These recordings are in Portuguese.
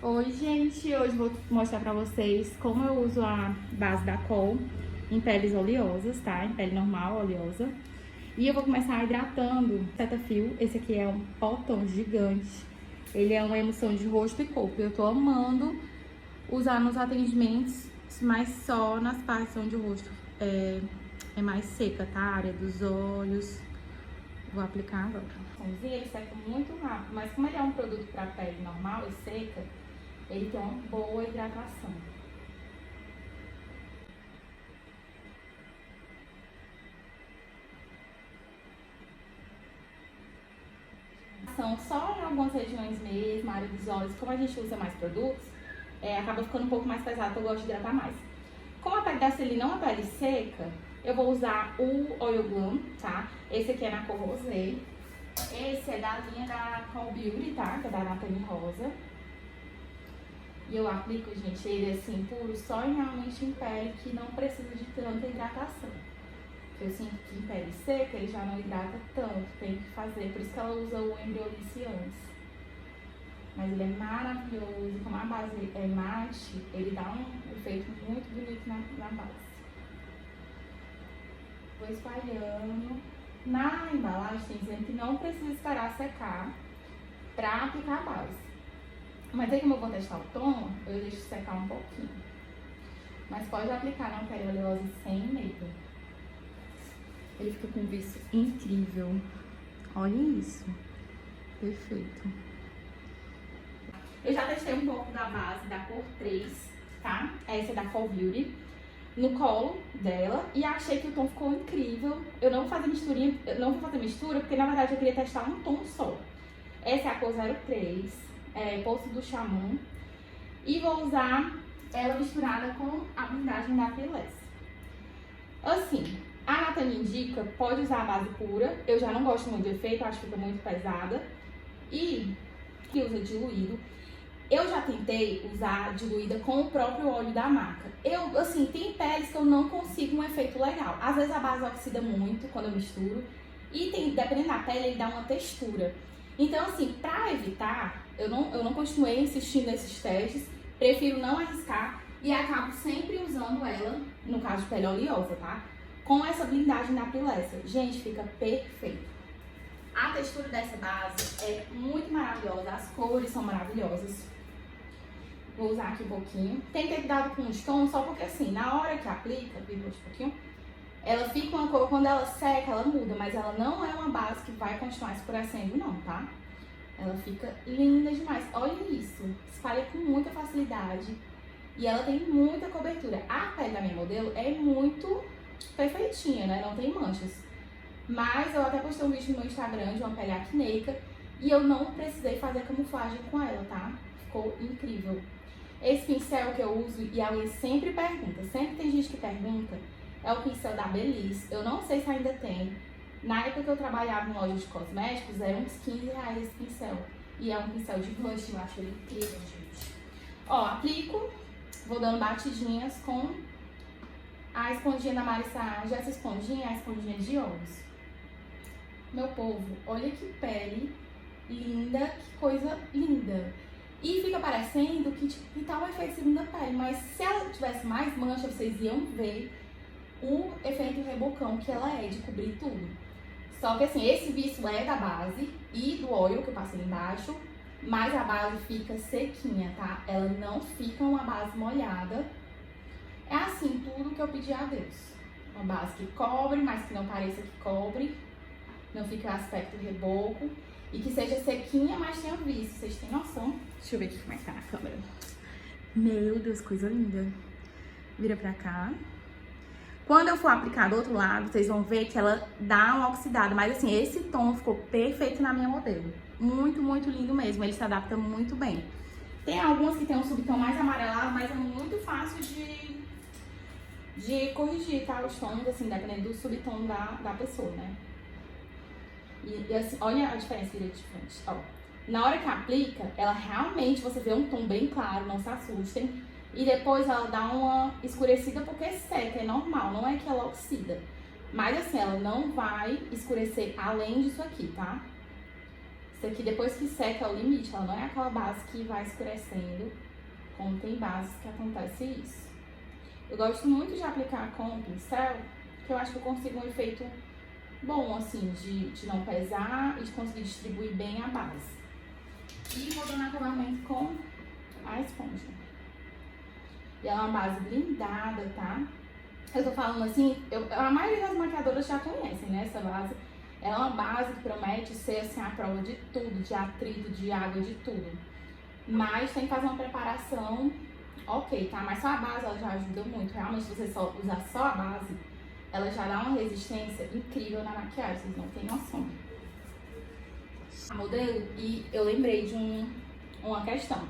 Oi, gente! Hoje vou mostrar pra vocês como eu uso a base da Col em peles oleosas, tá? Em pele normal, oleosa. E eu vou começar hidratando Cetaphil. Esse aqui é um potão gigante. Ele é uma emulsão de rosto e corpo. Eu tô amando usar nos atendimentos, mas só nas partes onde o rosto é mais seca, tá? A área dos olhos. Vou aplicar agora. Ele seca muito rápido, mas como ele é um produto pra pele normal e seca, ele tem uma boa hidratação. São só em algumas regiões mesmo, a área dos olhos, como a gente usa mais produtos, acaba ficando um pouco mais pesado, porque eu gosto de hidratar mais. Como a pele da Celina é uma pele seca, eu vou usar o Oil Glam, tá? Esse aqui é na cor rosé. Esse é da linha da Col Beauty, tá? Que é da Anatomie Rosa. E eu aplico, gente, ele assim, puro, só realmente em pele que não precisa de tanta hidratação. Eu sinto que em pele seca ele já não hidrata tanto, tem que fazer, por isso que ela usa o Embryoliss antes. Mas ele é maravilhoso, como a base é mate, ele dá um efeito muito bonito na base. Vou espalhando. Na embalagem tem dizendo que não precisa esperar secar pra aplicar a base. Mas aí como eu vou testar o tom, eu deixo secar um pouquinho. Mas pode aplicar na pele oleosa sem medo. Ele fica com um viço incrível. Olhem isso. Perfeito. Eu já testei um pouco da base da cor 3, tá? Essa é da Col Beauty. No colo dela. E achei que o tom ficou incrível. Eu não vou fazer misturinha, porque na verdade eu queria testar um tom só. Essa é a cor 03. Poço do Xamã. E vou usar ela misturada com a blindagem da Piles. Assim, a Nathanie indica, pode usar a base pura. Eu já não gosto muito do efeito, acho que fica muito pesada. E que usa diluído. Eu já tentei usar diluída com o próprio óleo da marca. Assim, tem peles que eu não consigo um efeito legal. Às vezes a base oxida muito quando eu misturo. E dependendo da pele, ele dá uma textura. Então, assim, pra evitar, eu não continuei insistindo nesses testes, prefiro não arriscar e acabo sempre usando ela, no caso de pele oleosa, tá? Com essa blindagem da Pilessa. Gente, fica perfeito. A textura dessa base é muito maravilhosa, as cores são maravilhosas. Vou usar aqui um pouquinho. Tem que ter cuidado com os tons, só porque assim, na hora que aplica, um pouquinho, ela fica uma cor, quando ela seca, ela muda, mas ela não é uma base que vai continuar escurecendo não, tá? Ela fica linda demais. Olha isso, espalha com muita facilidade e ela tem muita cobertura. A pele da minha modelo é muito perfeitinha, né? Não tem manchas. Mas eu até postei um vídeo no meu Instagram de uma pele acneica e eu não precisei fazer camuflagem com ela, tá? Ficou incrível. Esse pincel que eu uso, e alguém sempre pergunta, sempre tem gente que pergunta, é o pincel da Belize. Eu não sei se ainda tem. Na época que eu trabalhava em loja de cosméticos, era uns 15 reais esse pincel. E é um pincel de blush, eu acho ele incrível, gente. Ó, aplico, vou dando batidinhas com a esponjinha da Marisage. Essa esponjinha é a esponjinha de olhos. Meu povo, olha que pele linda, que coisa linda. E fica parecendo que tá um efeito segunda pele, mas se ela tivesse mais mancha, vocês iam ver o efeito rebocão que ela é, de cobrir tudo. Só que assim, esse viço é da base e do óleo que eu passei embaixo, mas a base fica sequinha, tá? Ela não fica uma base molhada. É assim, tudo que eu pedi a Deus. Uma base que cobre, mas que não pareça que cobre, não fica aspecto reboco. E que seja sequinha, mas tenha viço. Vocês têm noção? Deixa eu ver aqui como é que tá na câmera. Meu Deus, coisa linda. Vira pra cá. Quando eu for aplicar do outro lado, vocês vão ver que ela dá uma oxidada. Mas assim, esse tom ficou perfeito na minha modelo. Muito, muito lindo mesmo. Ele se adapta muito bem. Tem algumas que tem um subtom mais amarelado, mas é muito fácil de corrigir, tá? Os tons, assim, dependendo do subtom da pessoa, né? E assim, olha a diferença que ele é diferente. Ó, na hora que aplica, ela realmente, você vê um tom bem claro, não se assustem. E depois ela dá uma escurecida porque seca, é normal, não é que ela oxida. Mas assim, ela não vai escurecer além disso aqui, tá? Isso aqui, depois que seca, é o limite. Ela não é aquela base que vai escurecendo, como tem bases que acontece isso. Eu gosto muito de aplicar com o pincel, que eu acho que eu consigo um efeito bom, assim, de não pesar e de conseguir distribuir bem a base. E vou dando acabamento com a esponja. E ela é uma base blindada, tá? Eu tô falando assim, a maioria das maquiadoras já conhecem, né, essa base. Ela é uma base que promete ser, assim, a prova de tudo, de atrito, de água, de tudo. Mas tem que fazer uma preparação, ok, tá? Mas só a base, ela já ajuda muito. Realmente, se você só usar só a base, ela já dá uma resistência incrível na maquiagem, vocês não têm noção. A modelo, e eu lembrei de uma questão.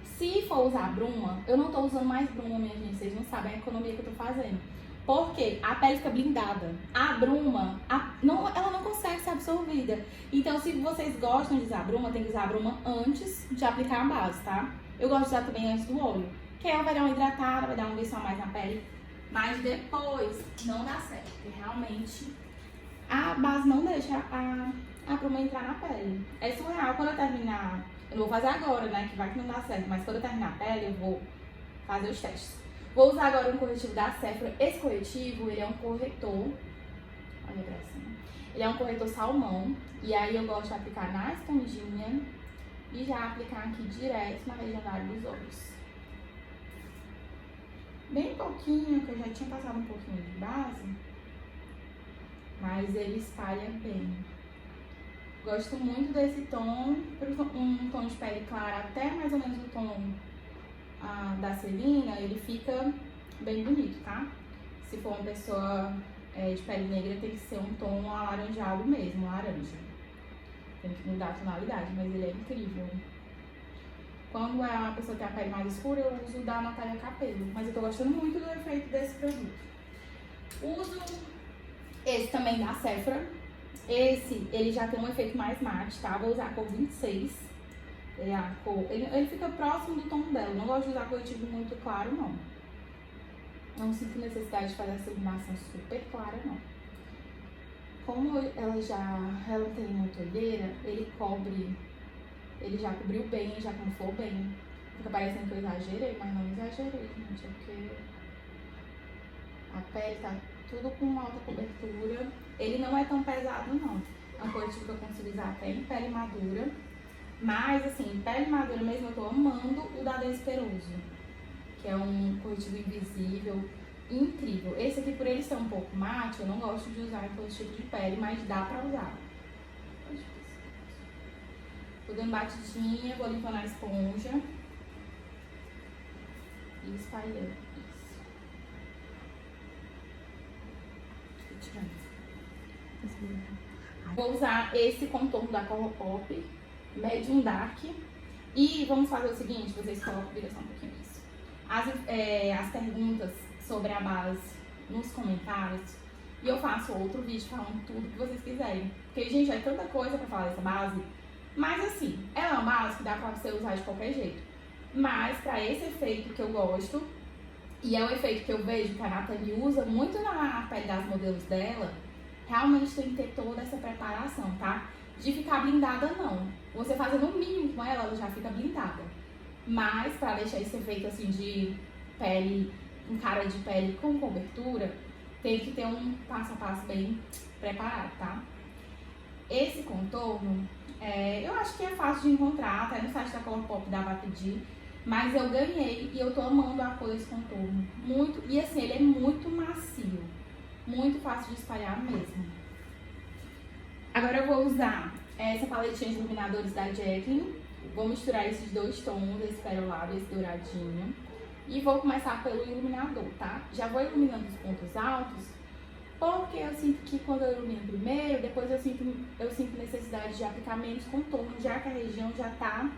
Se for usar bruma, eu não tô usando mais bruma, minha gente, vocês não sabem a economia que eu tô fazendo. Porque a pele fica blindada. A bruma, ela não consegue ser absorvida. Então, se vocês gostam de usar bruma, tem que usar a bruma antes de aplicar a base, tá? Eu gosto de usar também antes do óleo, que ela vai dar uma hidratada, vai dar um beijo a mais na pele. Mas depois não dá certo, porque realmente a base não deixa a bruma entrar na pele. É surreal. Quando eu terminar, eu não vou fazer agora, né, que vai que não dá certo, mas quando eu terminar a pele, eu vou fazer os testes. Vou usar agora um corretivo da Sephora. Esse corretivo, ele é um corretor, olha pra cima, ele é um corretor salmão, e aí eu gosto de aplicar na esponjinha e já aplicar aqui direto na região da área dos olhos. Bem pouquinho, que eu já tinha passado um pouquinho de base, mas ele espalha bem. Gosto muito desse tom, um tom de pele clara até mais ou menos o tom da Celina, ele fica bem bonito, tá? Se for uma pessoa de pele negra, tem que ser um tom alaranjado mesmo, laranja. Tem que mudar a tonalidade, mas ele é incrível. Quando é uma pessoa que tem a pele mais escura, eu uso o da Natália Capello, mas eu tô gostando muito do efeito desse produto. Uso esse também da Sephora. Esse, ele já tem um efeito mais mate, tá? Vou usar a cor 26. Ele fica próximo do tom dela. Não gosto de usar corretivo muito claro, não. Não sinto necessidade de fazer essa iluminação super clara, não. Como ela tem muita olheira, ele já cobriu bem, já camuflou bem. Fica parecendo que eu exagerei, mas não exagerei, gente. É porque a pele tá tudo com alta cobertura. Ele não é tão pesado, não. É um corretivo que eu consigo usar até em pele madura. Mas, assim, em pele madura mesmo, eu tô amando o da Desperoso, que é um corretivo invisível, incrível. Esse aqui, por ele ser um pouco mate, eu não gosto de usar em todo tipo de pele, mas dá pra usar. Vou dando batidinha, vou limpando a esponja e espalhando. Vou usar esse contorno da Colourpop, Medium Dark. E vamos fazer o seguinte, vocês colocam, vira só um pouquinho isso. As perguntas sobre a base nos comentários. E eu faço outro vídeo falando tudo que vocês quiserem. Porque, gente, é tanta coisa pra falar dessa base. Mas assim, ela é uma base que dá pra você usar de qualquer jeito. Mas pra esse efeito que eu gosto, e é o efeito que eu vejo que a Nathalie usa muito na pele das modelos dela, realmente tem que ter toda essa preparação, tá? De ficar blindada, não. Você fazendo o mínimo com ela, ela já fica blindada. Mas pra deixar esse efeito assim de pele, um cara de pele com cobertura, tem que ter um passo a passo bem preparado, tá? Esse contorno, eu acho que é fácil de encontrar, até no site da Colourpop dá pra pedir. Mas eu ganhei e eu tô amando a cor desse contorno. Muito, e assim, ele é muito macio. Muito fácil de espalhar mesmo. Agora eu vou usar essa paletinha de iluminadores da Jacqueline. Vou misturar esses dois tons, esse perolado e esse douradinho. E vou começar pelo iluminador, tá? Já vou iluminando os pontos altos, porque eu sinto que quando eu ilumino primeiro, depois eu sinto necessidade de aplicar menos contorno, já que a região já tá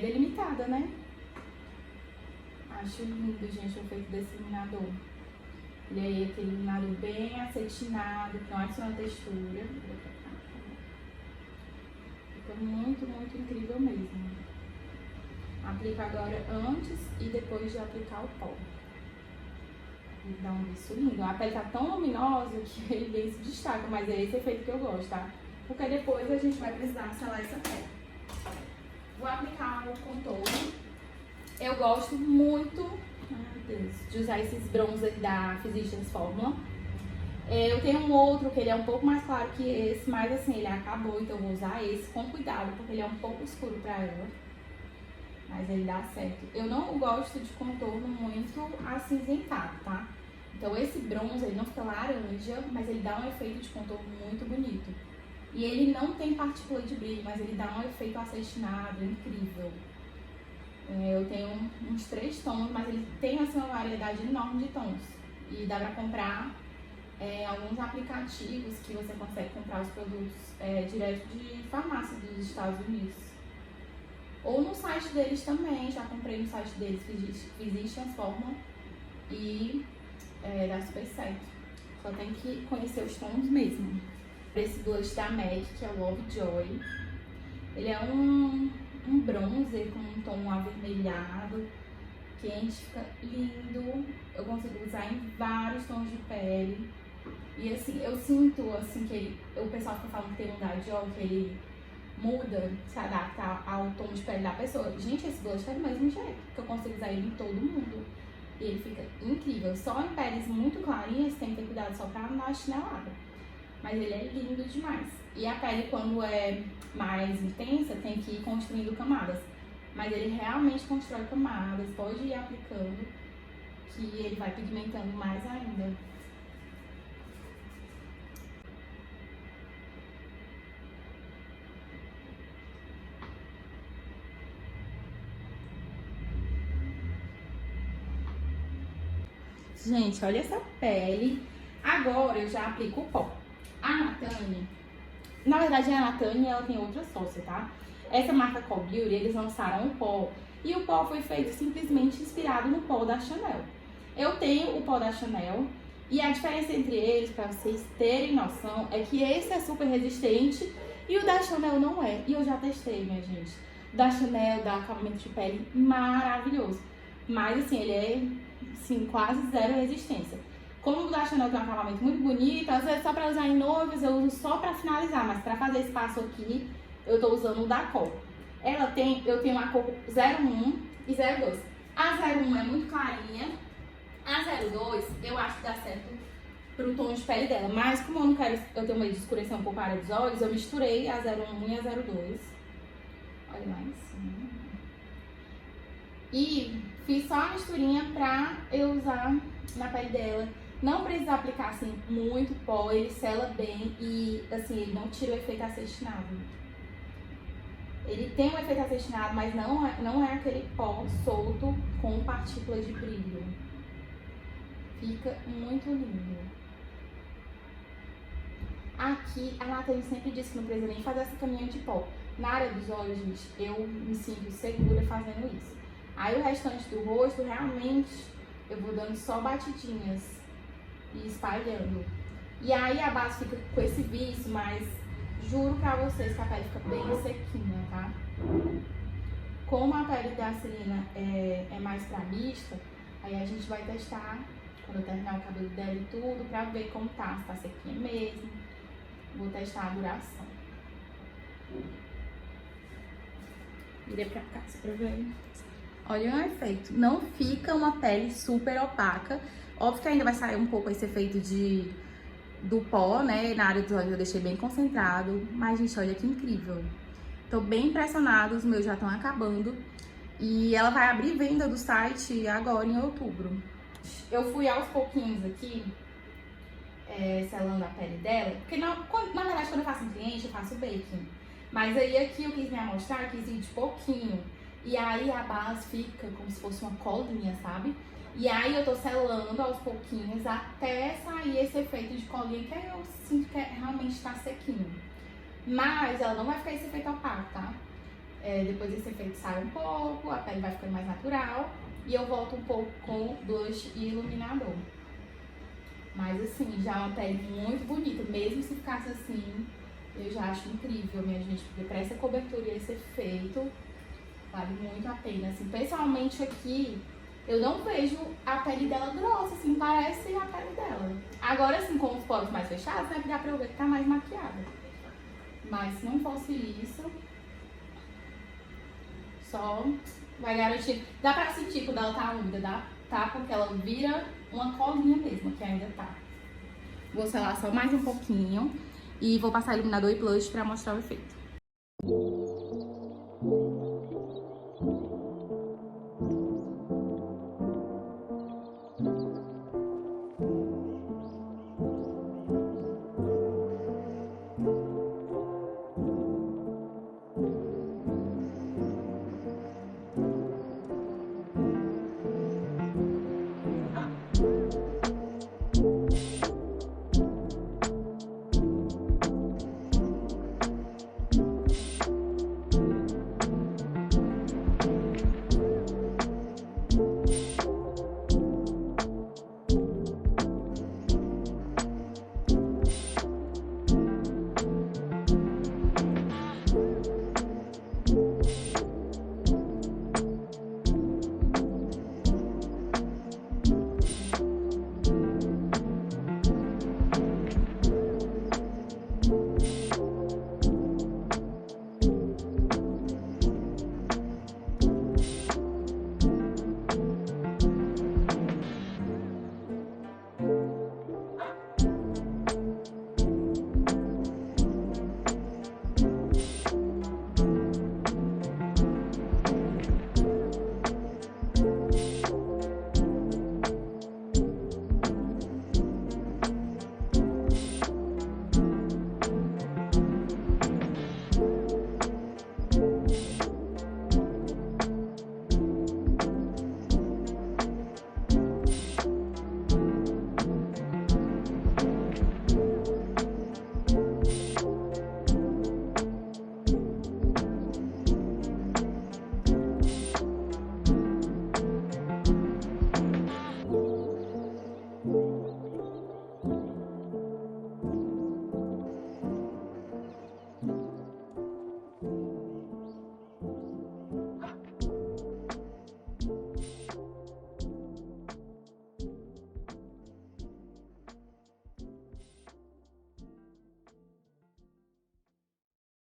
delimitada, né? Acho lindo, gente, o efeito desse iluminador. E aí, aquele iluminador bem acetinado, que não adiciona textura. Fica muito, muito incrível mesmo. Aplico agora antes e depois de aplicar o pó. E dá um viço lindo. A pele tá tão luminosa que ele bem se destaca, mas é esse efeito que eu gosto, tá? porque depois a gente vai precisar selar essa pele. Vou aplicar o contorno. Eu gosto muito, ai meu Deus, de usar esses bronzers da Physicians Formula. Eu tenho um outro que ele é um pouco mais claro que esse, mas assim, ele acabou, então eu vou usar esse com cuidado, porque ele é um pouco escuro pra ela. Mas ele dá certo. Eu não gosto de contorno muito acinzentado, tá? Então esse bronzer, ele não fica laranja, mas ele dá um efeito de contorno muito bonito. E ele não tem partícula de brilho, mas ele dá um efeito acetinado, incrível. Eu tenho uns 3 tons, mas ele tem assim, uma variedade enorme de tons. E dá pra comprar alguns aplicativos que você consegue comprar os produtos direto de farmácia dos Estados Unidos. Ou no site deles também, já comprei no site deles, Physicians Formula, e dá super certo. Só tem que conhecer os tons mesmo. Esse blush da MAC, que é o Lovejoy, ele é um bronzer com um tom avermelhado, quente, fica lindo. Eu consigo usar em vários tons de pele. E assim, eu sinto assim que o pessoal fica falando que tem um Dior, que ele muda, se adapta ao tom de pele da pessoa. Gente, esse blush é do mesmo jeito, porque eu consigo usar ele em todo mundo. E ele fica incrível. Só em peles muito clarinhas, tem que ter cuidado só pra não dar chinelada. Mas ele é lindo demais. E a pele, quando é mais intensa, tem que ir construindo camadas. Mas ele realmente constrói camadas, pode ir aplicando, que ele vai pigmentando mais ainda. Gente, olha essa pele. Agora eu já aplico o pó. A Natane, na verdade a Natane, ela tem outra sócia, tá? Essa marca Call Beauty, eles lançaram o pó. E o pó foi feito simplesmente inspirado no pó da Chanel. Eu tenho o pó da Chanel. E a diferença entre eles, pra vocês terem noção, é que esse é super resistente e o da Chanel não é. E eu já testei, minha gente. O da Chanel dá acabamento de pele maravilhoso. Mas assim, ele é assim, quase zero resistência. Como o da Chanel tem um acabamento muito bonito, às vezes só pra usar em noivas eu uso só pra finalizar, mas pra fazer esse passo aqui, eu tô usando o da cor. Eu tenho a cor 01 e 02. A 01 é muito clarinha, a 02 eu acho que dá certo pro tom de pele dela, mas como eu não quero, eu tenho medo de escurecer um pouco a área dos olhos, eu misturei a 01 e a 02. Olha lá em cima. E fiz só a misturinha pra eu usar na pele dela. Não precisa aplicar assim muito pó, ele sela bem e assim, ele não tira o efeito acetinado. Ele tem um efeito acetinado, mas não é aquele pó solto com partículas de brilho. Fica muito lindo. Aqui, a Nathalie sempre disse que não precisa nem fazer essa caminha de pó. Na área dos olhos, gente, eu me sinto segura fazendo isso. Aí o restante do rosto, realmente, eu vou dando só batidinhas e espalhando. E aí a base fica com esse vício, mas juro pra vocês que a pele fica bem sequinha, tá? Como a pele da Celina é mais pra mista, aí a gente vai testar quando eu terminar o cabelo dela e tudo, pra ver como tá, se tá sequinha mesmo. Vou testar a duração. Virei pra cá, pra ver. Olha o efeito. Não fica uma pele super opaca. Óbvio que ainda vai sair um pouco esse efeito do pó, né? Na área dos olhos eu deixei bem concentrado. Mas, gente, olha que incrível. Tô bem impressionada, os meus já estão acabando. E ela vai abrir venda do site agora em outubro. Eu fui aos pouquinhos aqui, selando a pele dela. Porque, na verdade, quando eu faço um cliente, eu faço baking. Mas aí aqui eu quis me amostrar, quis ir de pouquinho. E aí a base fica como se fosse uma colinha, sabe? E aí eu tô selando aos pouquinhos até sair esse efeito de colinha, que eu sinto que realmente tá sequinho. Mas ela não vai ficar esse efeito opaco, tá? Depois esse efeito sai um pouco, a pele vai ficando mais natural. E eu volto um pouco com blush e iluminador. Mas assim, já é uma pele muito bonita. Mesmo se ficasse assim, eu já acho incrível, minha gente. Porque pra essa cobertura e esse efeito, vale muito a pena. Assim, pessoalmente aqui, eu não vejo a pele dela grossa, assim, parece a pele dela. Agora, assim, com os poros mais fechados, né, dá pra eu ver que tá mais maquiada. Mas se não fosse isso, só vai garantir. Dá pra sentir quando ela tá úmida, tá? Porque ela vira uma colinha mesmo, que ainda tá. Vou selar só mais um pouquinho e vou passar iluminador e blush pra mostrar o efeito.